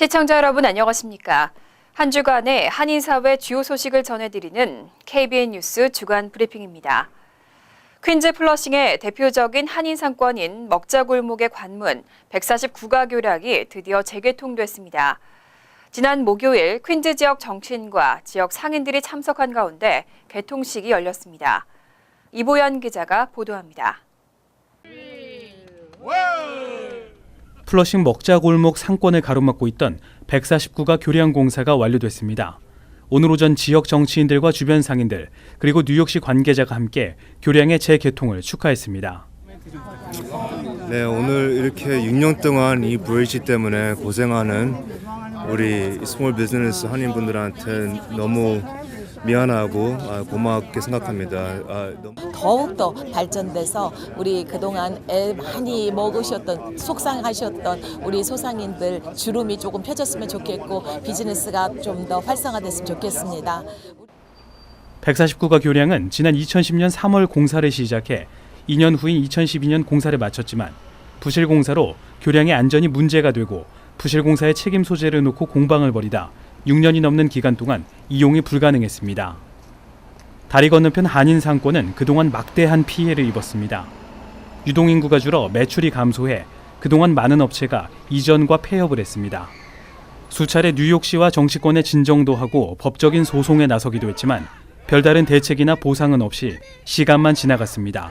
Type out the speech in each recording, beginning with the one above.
시청자 여러분 안녕하십니까? 한 주간의 한인사회 주요 소식을 전해드리는 KBN 뉴스 주간 브리핑입니다. 퀸즈 플러싱의 대표적인 한인 상권인 먹자골목의 관문 149가 교량이 드디어 재개통됐습니다. 지난 목요일 퀸즈 지역 정치인과 지역 상인들이 참석한 가운데 개통식이 열렸습니다. 이보연 기자가 보도합니다. 플러싱 먹자골목 상권을 가로막고 있던 149가 교량 공사가 완료됐습니다. 오늘 오전 지역 정치인들과 주변 상인들 그리고 뉴욕시 관계자가 함께 교량의 재개통을 축하했습니다. 네, 오늘 이렇게 6년 동안 이 브릿지 때문에 고생하는 우리 스몰 비즈니스 한인분들한테 너무 미안하고 고맙게 생각합니다. 더욱더 발전돼서 우리 그동안 애 많이 먹으셨던 속상하셨던 우리 소상인들 주름이 조금 펴졌으면 좋겠고 비즈니스가 좀 더 활성화됐으면 좋겠습니다. 149가 교량은 지난 2010년 3월 공사를 시작해 2년 후인 2012년 공사를 마쳤지만 부실 공사로 교량의 안전이 문제가 되고 부실 공사의 책임 소재를 놓고 공방을 벌이다 6년이 넘는 기간 동안 이용이 불가능했습니다. 다리 건너편 한인 상권은 그동안 막대한 피해를 입었습니다. 유동인구가 줄어 매출이 감소해 그동안 많은 업체가 이전과 폐업을 했습니다. 수차례 뉴욕시와 정치권에 진정도 하고 법적인 소송에 나서기도 했지만 별다른 대책이나 보상은 없이 시간만 지나갔습니다.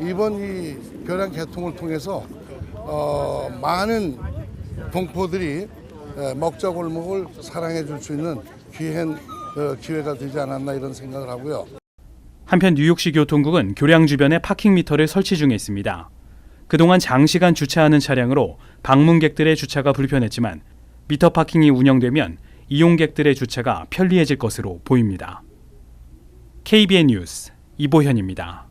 이번 이 교량 개통을 통해서 많은 동포들이 먹자골목을 사랑해 줄 수 있는 귀한 기회가 되지 않았나 이런 생각을 하고요. 한편 뉴욕시 교통국은 교량 주변에 파킹 미터를 설치 중에 있습니다. 그동안 장시간 주차하는 차량으로 방문객들의 주차가 불편했지만 미터 파킹이 운영되면 이용객들의 주차가 편리해질 것으로 보입니다. KBN 뉴스 이보현입니다.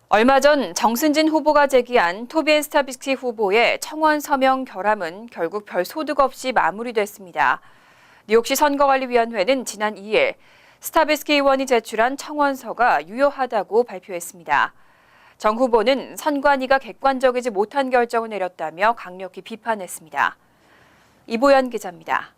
얼마 전 정승진 후보가 제기한 토비앤 스타비스키 후보의 청원 서명 결함은 결국 별 소득 없이 마무리됐습니다. 뉴욕시 선거관리위원회는 지난 2일 스타비스키 의원이 제출한 청원서가 유효하다고 발표했습니다. 정 후보는 선관위가 객관적이지 못한 결정을 내렸다며 강력히 비판했습니다. 이보연 기자입니다.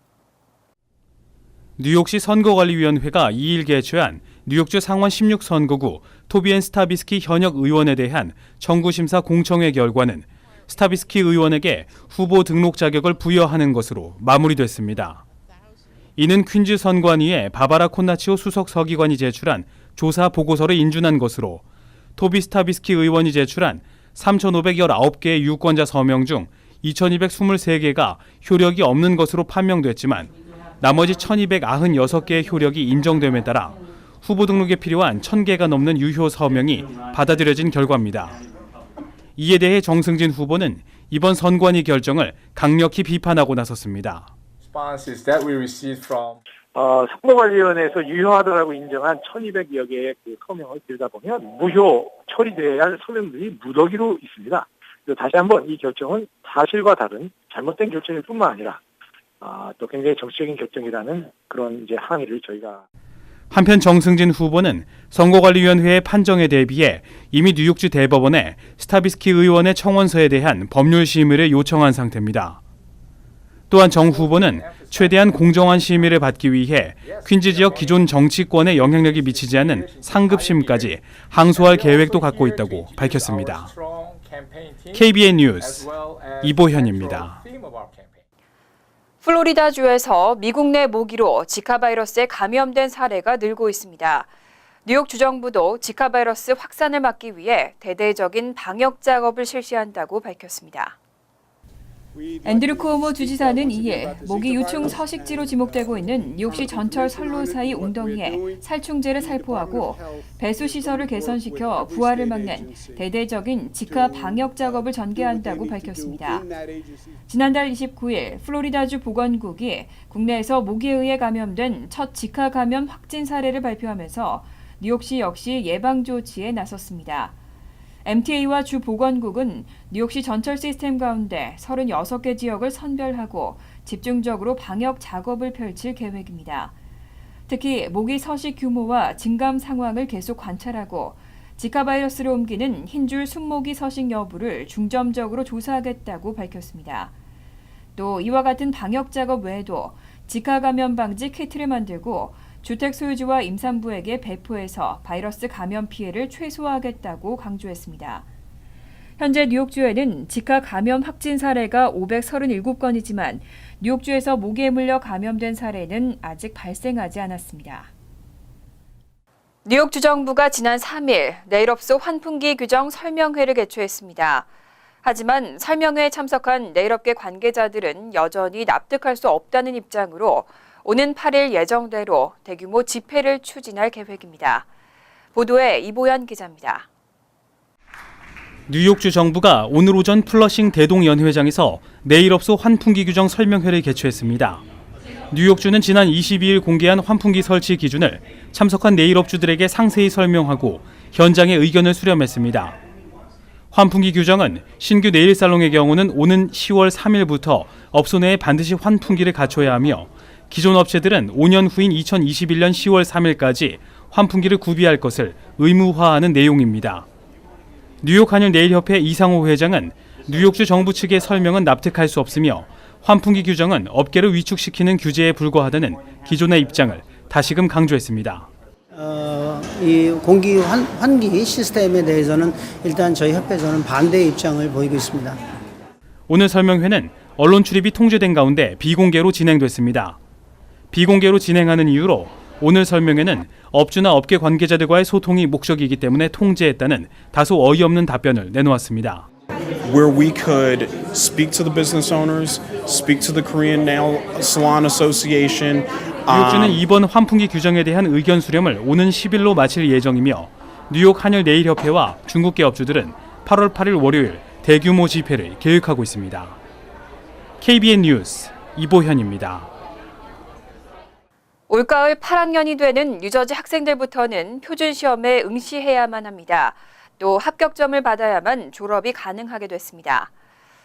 뉴욕시 선거관리위원회가 2일 개최한 뉴욕주 상원 16선거구 토비앤 스타비스키 현역 의원에 대한 청구심사 공청회 결과는 스타비스키 의원에게 후보 등록 자격을 부여하는 것으로 마무리됐습니다. 이는 퀸즈 선관위의 바바라 콘나치오 수석 서기관이 제출한 조사 보고서를 인준한 것으로 토비 스타비스키 의원이 제출한 3,519개의 유권자 서명 중 2,223개가 효력이 없는 것으로 판명됐지만 나머지 1,296개의 효력이 인정됨에 따라 후보 등록에 필요한 1,000개가 넘는 유효 서명이 받아들여진 결과입니다. 이에 대해 정승진 후보는 이번 선관위 결정을 강력히 비판하고 나섰습니다. 선거관리위원회에서 유효하다고 인정한 1,200여 개의 그 서명을 들다 보면 무효 처리돼야 할 서명들이 무더기로 있습니다. 그래서 다시 한번 이 결정은 사실과 다른 잘못된 결정일 뿐만 아니라 또 굉장히 정치적인 결정이라는 그런 이제 항의를 저희가. 한편 정승진 후보는 선거관리위원회의 판정에 대비해 이미 뉴욕주 대법원에 스타비스키 의원의 청원서에 대한 법률 심의를 요청한 상태입니다. 또한 정 후보는 최대한 공정한 심의를 받기 위해 퀸즈 지역 기존 정치권에 영향력이 미치지 않는 상급심까지 항소할 계획도 갖고 있다고 밝혔습니다. KBN 뉴스 이보현입니다. 플로리다주에서 미국 내 모기로 지카 바이러스에 감염된 사례가 늘고 있습니다. 뉴욕 주정부도 지카 바이러스 확산을 막기 위해 대대적인 방역 작업을 실시한다고 밝혔습니다. 앤드류 쿠오모 주지사는 2일 모기 유충 서식지로 지목되고 있는 뉴욕시 전철 선로 사이 웅덩이에 살충제를 살포하고 배수 시설을 개선시켜 부활을 막는 대대적인 지카 방역 작업을 전개한다고 밝혔습니다. 지난달 29일 플로리다주 보건국이 국내에서 모기에 의해 감염된 첫 지카 감염 확진 사례를 발표하면서 뉴욕시 역시 예방 조치에 나섰습니다. MTA와 주 보건국은 뉴욕시 전철 시스템 가운데 36개 지역을 선별하고 집중적으로 방역 작업을 펼칠 계획입니다. 특히 모기 서식 규모와 증감 상황을 계속 관찰하고 지카 바이러스를 옮기는 흰줄 순모기 서식 여부를 중점적으로 조사하겠다고 밝혔습니다. 또 이와 같은 방역 작업 외에도 지카 감염 방지 키트를 만들고 주택 소유주와 임산부에게 배포해서 바이러스 감염 피해를 최소화하겠다고 강조했습니다. 현재 뉴욕주에는 지카 감염 확진 사례가 537건이지만 뉴욕주에서 모기에 물려 감염된 사례는 아직 발생하지 않았습니다. 뉴욕 주정부가 지난 3일 네일업소 환풍기 규정 설명회를 개최했습니다. 하지만 설명회에 참석한 네일업계 관계자들은 여전히 납득할 수 없다는 입장으로 오는 8일 예정대로 대규모 집회를 추진할 계획입니다. 보도에 이보연 기자입니다. 뉴욕주 정부가 오늘 오전 플러싱 대동연회장에서 네일업소 환풍기 규정 설명회를 개최했습니다. 뉴욕주는 지난 22일 공개한 환풍기 설치 기준을 참석한 네일업주들에게 상세히 설명하고 현장의 의견을 수렴했습니다. 환풍기 규정은 신규 네일 살롱의 경우는 오는 10월 3일부터 업소 내에 반드시 환풍기를 갖춰야 하며 기존 업체들은 5년 후인 2021년 10월 3일까지 환풍기를 구비할 것을 의무화하는 내용입니다. 뉴욕 한일 네일협회 이상호 회장은 뉴욕주 정부 측의 설명은 납득할 수 없으며 환풍기 규정은 업계를 위축시키는 규제에 불과하다는 기존의 입장을 다시금 강조했습니다. 이 공기 환기 시스템에 대해서는 일단 저희 협회에서는 반대의 입장을 보이고 있습니다. 오늘 설명회는 언론 출입이 통제된 가운데 비공개로 진행됐습니다. 비공개로 진행하는 이유로 오늘 설명회는 업주나 업계 관계자들과의 소통이 목적이기 때문에 통제했다는 다소 어이없는 답변을 내놓았습니다. Where we could speak to the business owners, speak to the Korean Nail Salon Association. 뉴욕주는 이번 환풍기 규정에 대한 의견 수렴을 오는 10일로 마칠 예정이며 뉴욕 한일 네일협회와 중국계 업주들은 8월 8일 월요일 대규모 집회를 계획하고 있습니다. KBN 뉴스 이보현입니다. 올가을 8학년이 되는 뉴저지 학생들부터는 표준 시험에 응시해야만 합니다. 또 합격점을 받아야만 졸업이 가능하게 됐습니다.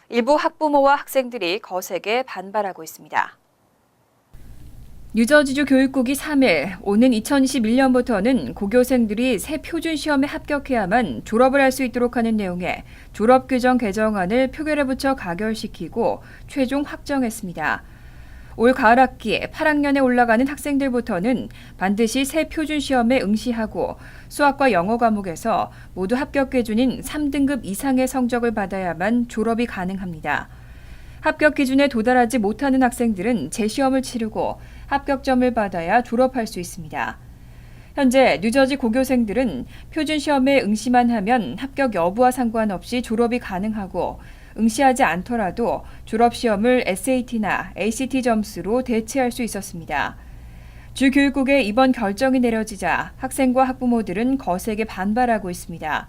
일부 학부모와 학생들이 거세게 반발하고 있습니다. 뉴저지주 교육국이 3일 오는 2021년부터는 고교생들이 새 표준 시험에 합격해야만 졸업을 할 수 있도록 하는 내용의 졸업 규정 개정안을 표결에 붙여 가결시키고 최종 확정했습니다. 올 가을 학기 8학년에 올라가는 학생들부터는 반드시 새 표준 시험에 응시하고 수학과 영어 과목에서 모두 합격 기준인 3등급 이상의 성적을 받아야만 졸업이 가능합니다. 합격 기준에 도달하지 못하는 학생들은 재시험을 치르고 합격점을 받아야 졸업할 수 있습니다. 현재 뉴저지 고교생들은 표준 시험에 응시만 하면 합격 여부와 상관없이 졸업이 가능하고 응시하지 않더라도 졸업시험을 SAT나 ACT 점수로 대체할 수 있었습니다. 주 교육국의 이번 결정이 내려지자 학생과 학부모들은 거세게 반발하고 있습니다.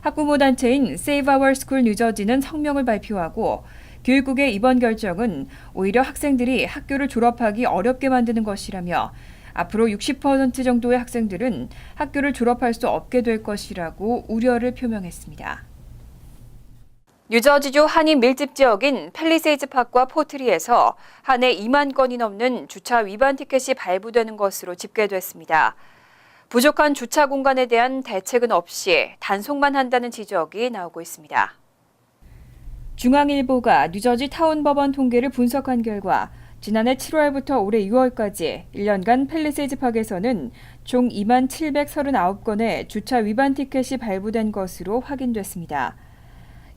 학부모 단체인 Save Our School 뉴저지는 성명을 발표하고 교육국의 이번 결정은 오히려 학생들이 학교를 졸업하기 어렵게 만드는 것이라며 앞으로 60% 정도의 학생들은 학교를 졸업할 수 없게 될 것이라고 우려를 표명했습니다. 뉴저지주 한인 밀집 지역인 팰리세이즈 파크와 포트리에서 한 해 2만 건이 넘는 주차 위반 티켓이 발부되는 것으로 집계됐습니다. 부족한 주차 공간에 대한 대책은 없이 단속만 한다는 지적이 나오고 있습니다. 중앙일보가 뉴저지 타운법원 통계를 분석한 결과 지난해 7월부터 올해 6월까지 1년간 팰리세이즈 파크에서는 총 2만 739건의 주차 위반 티켓이 발부된 것으로 확인됐습니다.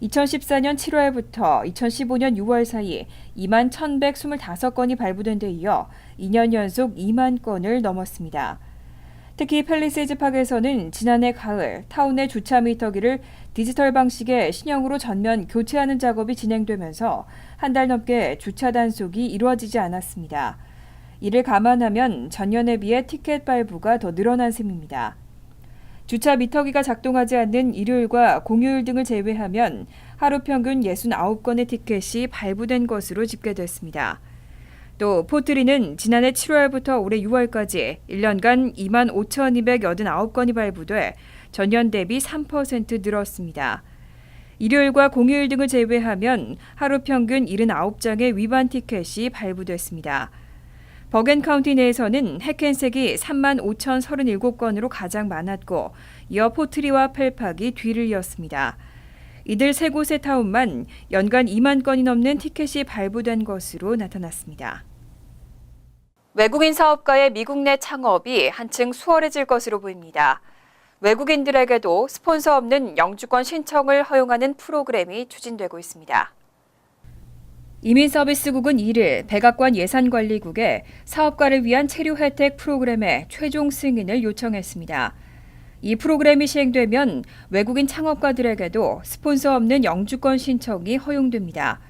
2014년 7월부터 2015년 6월 사이 2만 1,125건이 발부된 데 이어 2년 연속 2만 건을 넘었습니다. 특히 팰리세이즈 파크에서는 지난해 가을 타운의 주차 미터기를 디지털 방식의 신형으로 전면 교체하는 작업이 진행되면서 한 달 넘게 주차 단속이 이루어지지 않았습니다. 이를 감안하면 전년에 비해 티켓 발부가 더 늘어난 셈입니다. 주차 미터기가 작동하지 않는 일요일과 공휴일 등을 제외하면 하루 평균 69건의 티켓이 발부된 것으로 집계됐습니다. 또 포트리는 지난해 7월부터 올해 6월까지 1년간 2만 5,289건이 발부돼 전년 대비 3% 늘었습니다. 일요일과 공휴일 등을 제외하면 하루 평균 79장의 위반 티켓이 발부됐습니다. 버겐 카운티 내에서는 해켄색이 3만 5,037건으로 가장 많았고 이어 포트리와 펠팍이 뒤를 이었습니다. 이들 세 곳의 타운만 연간 2만 건이 넘는 티켓이 발부된 것으로 나타났습니다. 외국인 사업가의 미국 내 창업이 한층 수월해질 것으로 보입니다. 외국인들에게도 스폰서 없는 영주권 신청을 허용하는 프로그램이 추진되고 있습니다. 이민서비스국은 1일 백악관 예산관리국에 사업가를 위한 체류 혜택 프로그램의 최종 승인을 요청했습니다. 이 프로그램이 시행되면 외국인 창업가들에게도 스폰서 없는 영주권 신청이 허용됩니다.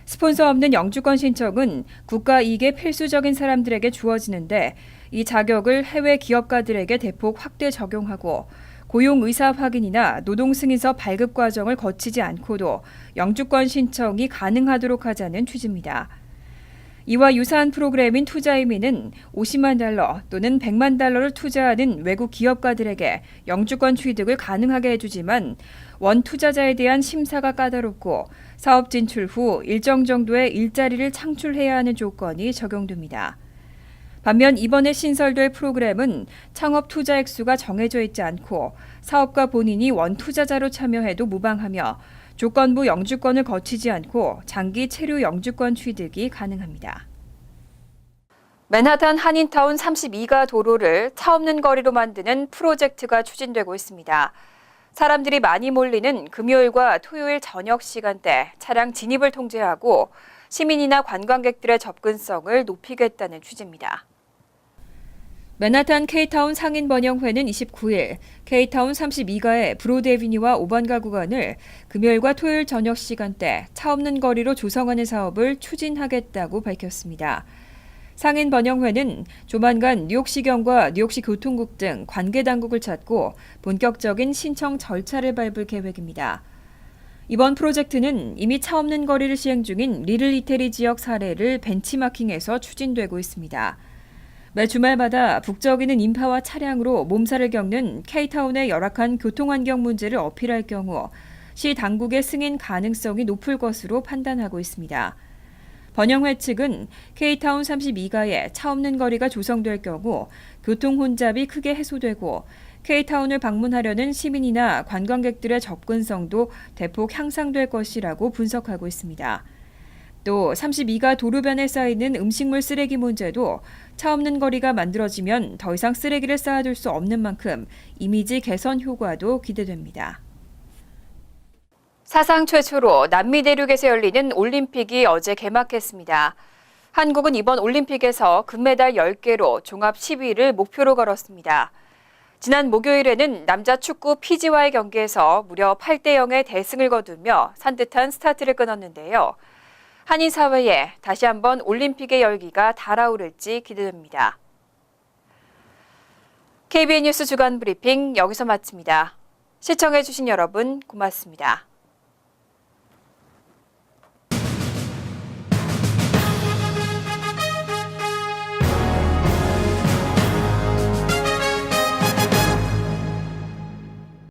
스폰서 없는 영주권 신청은 국가 이익에 필수적인 사람들에게 주어지는데 이 자격을 해외 기업가들에게 대폭 확대 적용하고 고용 의사 확인이나 노동 승인서 발급 과정을 거치지 않고도 영주권 신청이 가능하도록 하자는 취지입니다. 이와 유사한 프로그램인 투자이민은 50만 달러 또는 100만 달러를 투자하는 외국 기업가들에게 영주권 취득을 가능하게 해주지만 원 투자자에 대한 심사가 까다롭고 사업 진출 후 일정 정도의 일자리를 창출해야 하는 조건이 적용됩니다. 반면 이번에 신설될 프로그램은 창업 투자 액수가 정해져 있지 않고 사업가 본인이 원 투자자로 참여해도 무방하며 조건부 영주권을 거치지 않고 장기 체류 영주권 취득이 가능합니다. 맨하탄 한인타운 32가 도로를 차 없는 거리로 만드는 프로젝트가 추진되고 있습니다. 사람들이 많이 몰리는 금요일과 토요일 저녁 시간대 차량 진입을 통제하고 시민이나 관광객들의 접근성을 높이겠다는 취지입니다. 맨하탄 K타운 상인번영회는 29일 K타운 32가의 브로드애비뉴와 5번가 구간을 금요일과 토요일 저녁 시간대 차 없는 거리로 조성하는 사업을 추진하겠다고 밝혔습니다. 상인번영회는 조만간 뉴욕시경과 뉴욕시 교통국 등 관계당국을 찾고 본격적인 신청 절차를 밟을 계획입니다. 이번 프로젝트는 이미 차 없는 거리를 시행 중인 리틀 이태리 지역 사례를 벤치마킹해서 추진되고 있습니다. 매 주말마다 북적이는 인파와 차량으로 몸살을 겪는 K타운의 열악한 교통환경 문제를 어필할 경우 시 당국의 승인 가능성이 높을 것으로 판단하고 있습니다. 번영회 측은 K타운 32가에 차 없는 거리가 조성될 경우 교통 혼잡이 크게 해소되고 K타운을 방문하려는 시민이나 관광객들의 접근성도 대폭 향상될 것이라고 분석하고 있습니다. 또 32가 도로변에 쌓이는 음식물 쓰레기 문제도 차 없는 거리가 만들어지면 더 이상 쓰레기를 쌓아둘 수 없는 만큼 이미지 개선 효과도 기대됩니다. 사상 최초로 남미 대륙에서 열리는 올림픽이 어제 개막했습니다. 한국은 이번 올림픽에서 금메달 10개로 종합 10위를 목표로 걸었습니다. 지난 목요일에는 남자 축구 피지와의 경기에서 무려 8대0의 대승을 거두며 산뜻한 스타트를 끊었는데요. 한인 사회에 다시 한번 올림픽의 열기가 달아오를지 기대됩니다. KBN 뉴스 주간 브리핑 여기서 마칩니다. 시청해주신 여러분 고맙습니다.